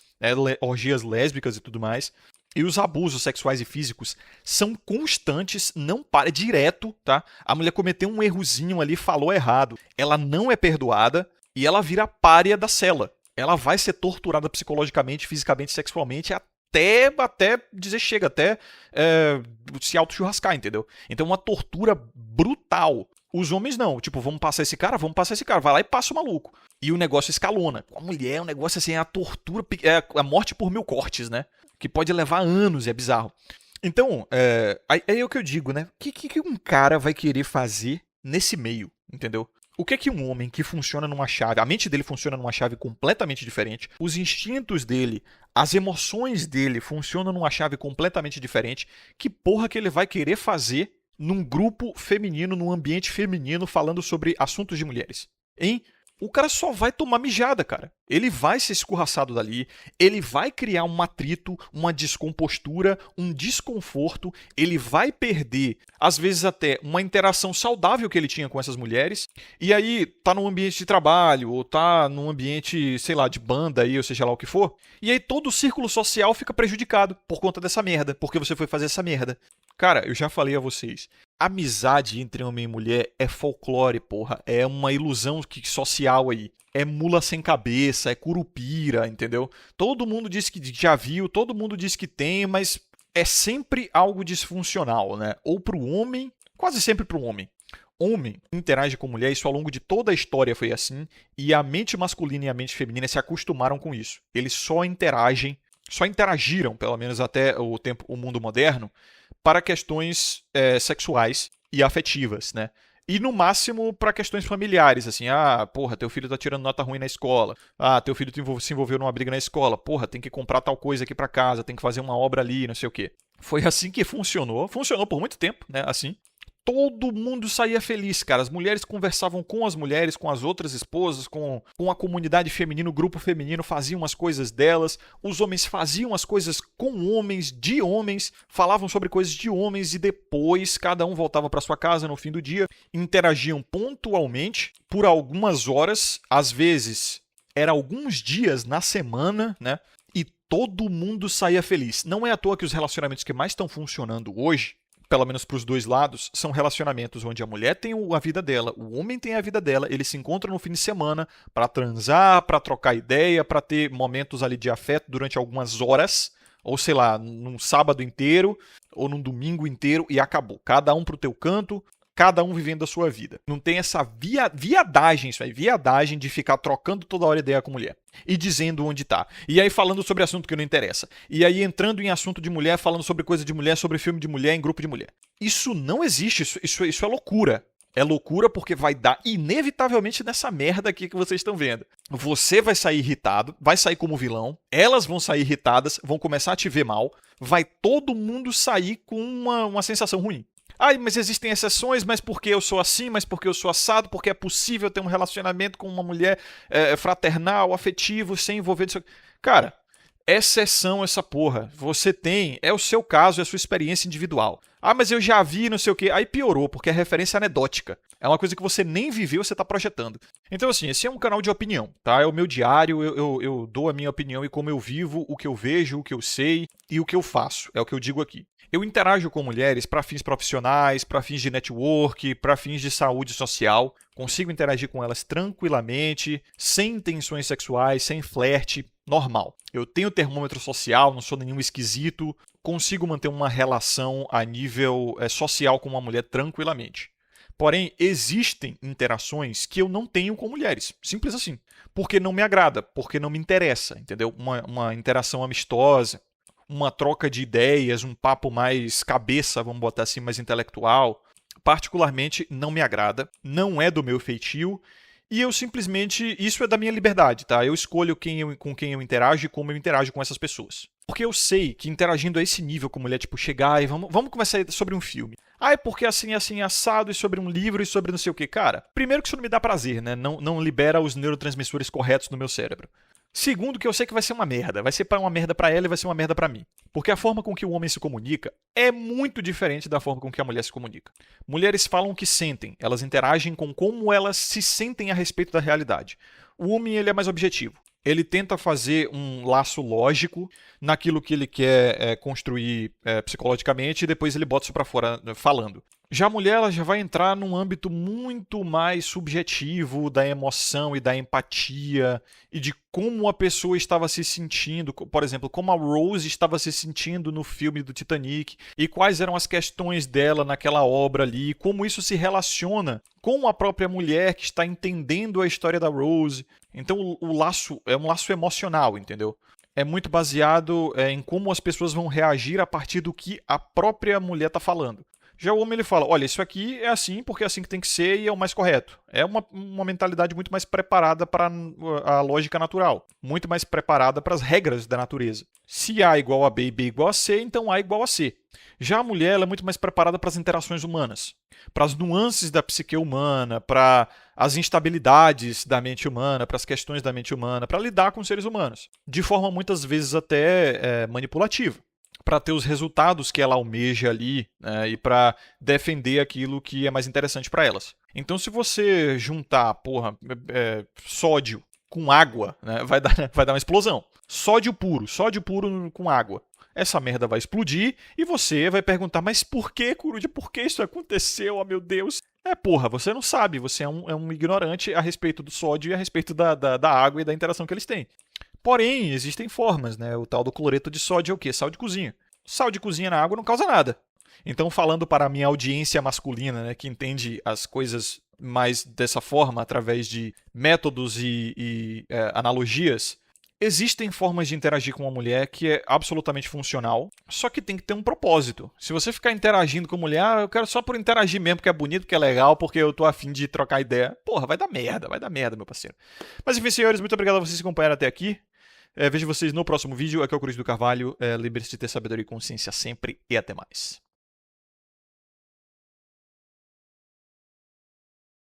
orgias lésbicas e tudo mais. E os abusos sexuais e físicos são constantes, não para, direto, tá? A mulher cometeu um errozinho ali, falou errado. Ela não é perdoada e ela vira pária da cela. Ela vai ser torturada psicologicamente, fisicamente, sexualmente, até dizer chega, até se auto-churrascar, entendeu? Então uma tortura brutal. Os homens não, tipo, vamos passar esse cara, vai lá e passa o maluco. E o negócio escalona. Com a mulher, o negócio assim, é a tortura, é a morte por 1000 cortes, né? Que pode levar anos, é bizarro. Então, aí é o que eu digo, né? O que um cara vai querer fazer nesse meio, entendeu? O que um homem que funciona numa chave, a mente dele funciona numa chave completamente diferente, os instintos dele, as emoções dele funcionam numa chave completamente diferente, que porra que ele vai querer fazer num grupo feminino, num ambiente feminino, falando sobre assuntos de mulheres? Hein? O cara só vai tomar mijada, cara. Ele vai ser escorraçado dali, ele vai criar um atrito, uma descompostura, um desconforto, ele vai perder, às vezes até, uma interação saudável que ele tinha com essas mulheres, e aí tá num ambiente de trabalho, ou tá num ambiente, sei lá, de banda aí, ou seja lá o que for, e aí todo o círculo social fica prejudicado por conta dessa merda, porque você foi fazer essa merda. Cara, eu já falei a vocês, amizade entre homem e mulher é folclore, porra. É uma ilusão social aí. É mula sem cabeça, é curupira, entendeu? Todo mundo diz que já viu, todo mundo diz que tem, mas é sempre algo disfuncional, né? Ou pro homem, quase sempre pro homem. Homem interage com mulher, isso ao longo de toda a história foi assim, e a mente masculina e a mente feminina se acostumaram com isso. Eles só interagiram, pelo menos até o mundo moderno, para questões sexuais e afetivas, né? E no máximo para questões familiares, assim, porra, teu filho tá tirando nota ruim na escola. Teu filho se envolveu numa briga na escola. Porra, tem que comprar tal coisa aqui para casa, tem que fazer uma obra ali, não sei o quê. Foi assim que funcionou. Funcionou por muito tempo, né? Assim. Todo mundo saía feliz, cara. As mulheres conversavam com as mulheres, com as outras esposas, com a comunidade feminina, o grupo feminino, faziam as coisas delas. Os homens faziam as coisas com homens, de homens, falavam sobre coisas de homens e depois cada um voltava para sua casa no fim do dia, interagiam pontualmente por algumas horas, às vezes era alguns dias na semana, né? E todo mundo saía feliz. Não é à toa que os relacionamentos que mais estão funcionando hoje, pelo menos para os dois lados, são relacionamentos onde a mulher tem a vida dela, o homem tem a vida dela, eles se encontram no fim de semana para transar, para trocar ideia, para ter momentos ali de afeto durante algumas horas, ou sei lá, num sábado inteiro, ou num domingo inteiro, e acabou. Cada um pro teu canto, cada um vivendo a sua vida. Não tem essa viadagem, isso aí, viadagem de ficar trocando toda hora ideia com mulher. E dizendo onde tá. E aí falando sobre assunto que não interessa. E aí entrando em assunto de mulher, falando sobre coisa de mulher, sobre filme de mulher, em grupo de mulher. Isso não existe, isso é loucura. É loucura porque vai dar inevitavelmente nessa merda aqui que vocês estão vendo. Você vai sair irritado, vai sair como vilão, elas vão sair irritadas, vão começar a te ver mal, vai todo mundo sair com uma sensação ruim. Mas existem exceções, mas porque eu sou assim, mas porque eu sou assado, porque é possível ter um relacionamento com uma mulher fraternal, afetivo, sem envolver... Cara, exceção essa porra. Você tem, é o seu caso, é a sua experiência individual. Mas eu já vi, não sei o quê. Aí piorou, porque é referência anedótica. É uma coisa que você nem viveu, você tá projetando. Então assim, esse é um canal de opinião, tá? É o meu diário, eu dou a minha opinião e como eu vivo, o que eu vejo, o que eu sei e o que eu faço. É o que eu digo aqui. Eu interajo com mulheres para fins profissionais, para fins de network, para fins de saúde social. Consigo interagir com elas tranquilamente, sem intenções sexuais, sem flerte, normal. Eu tenho termômetro social, não sou nenhum esquisito, consigo manter uma relação a nível social com uma mulher tranquilamente. Porém, existem interações que eu não tenho com mulheres. Simples assim. Porque não me agrada, porque não me interessa, entendeu? Uma interação amistosa, uma troca de ideias, um papo mais cabeça, vamos botar assim, mais intelectual, particularmente não me agrada, não é do meu feitio, e eu simplesmente, isso é da minha liberdade, tá? Eu escolho com quem eu interajo e como eu interajo com essas pessoas. Porque eu sei que interagindo a esse nível com mulher, tipo, chegar e vamos conversar sobre um filme. É porque assim, assado, e sobre um livro, e sobre não sei o que. Cara, primeiro que isso não me dá prazer, né? Não libera os neurotransmissores corretos no meu cérebro. Segundo, que eu sei que vai ser uma merda. Vai ser uma merda pra ela e vai ser uma merda pra mim. Porque a forma com que o homem se comunica é muito diferente da forma com que a mulher se comunica. Mulheres falam o que sentem, elas interagem com como elas se sentem a respeito da realidade. O homem, ele é mais objetivo. Ele tenta fazer um laço lógico naquilo que ele quer construir psicologicamente e depois ele bota isso pra fora falando. Já a mulher, ela já vai entrar num âmbito muito mais subjetivo da emoção e da empatia e de como a pessoa estava se sentindo, por exemplo, como a Rose estava se sentindo no filme do Titanic e quais eram as questões dela naquela obra ali, como isso se relaciona com a própria mulher que está entendendo a história da Rose. Então o laço é um laço emocional, entendeu? É muito baseado em como as pessoas vão reagir a partir do que a própria mulher está falando. Já o homem, ele fala, olha, isso aqui é assim porque é assim que tem que ser e é o mais correto. É uma mentalidade muito mais preparada para a lógica natural. Muito mais preparada para as regras da natureza. Se A igual a B e B igual a C, então A igual a C. Já a mulher, ela é muito mais preparada para as interações humanas. Para as nuances da psique humana, para as instabilidades da mente humana, para as questões da mente humana, para lidar com os seres humanos. De forma muitas vezes até manipulativa. Para ter os resultados que ela almeja ali, né, e para defender aquilo que é mais interessante para elas. Então, se você juntar, sódio com água, né, vai dar uma explosão. Sódio puro com água. Essa merda vai explodir e você vai perguntar, mas por que, Coruja? Por que isso aconteceu? Oh, meu Deus! Você não sabe, você é um ignorante a respeito do sódio e a respeito da água e da interação que eles têm. Porém, existem formas, né? O tal do cloreto de sódio é o quê? Sal de cozinha. Sal de cozinha na água não causa nada. Então, falando para a minha audiência masculina, né, que entende as coisas mais dessa forma, através de métodos e analogias, Existem formas de interagir com uma mulher que é absolutamente funcional, só que tem que ter um propósito. Se você ficar interagindo com mulher, eu quero só por interagir mesmo, porque é bonito, porque é legal, porque eu tô afim de trocar ideia. Porra, vai dar merda, meu parceiro. Mas enfim, senhores, muito obrigado a vocês que acompanharam até aqui. Vejo vocês no próximo vídeo. Aqui é o Cruz do Carvalho. Lembre-se de ter sabedoria e consciência sempre e até mais.